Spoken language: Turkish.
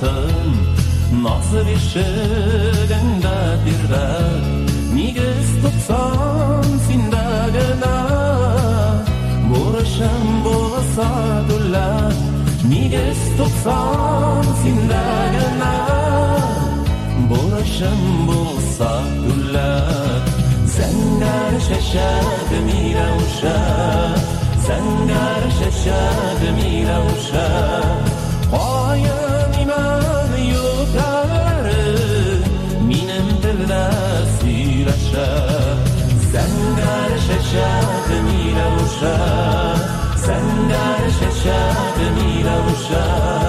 baktım nasıl bir şeyinde bir de nigiz tutsan sindagına buruşum bolsa dulla nigiz tutsan sindagına buruşum bolsa dulla sengar şaşadı miravşa sengar şaşadı miravşa qoyim iman yuqlari menim dilda siylasha sengar şaşadı miravşa sengar şaşadı miravşa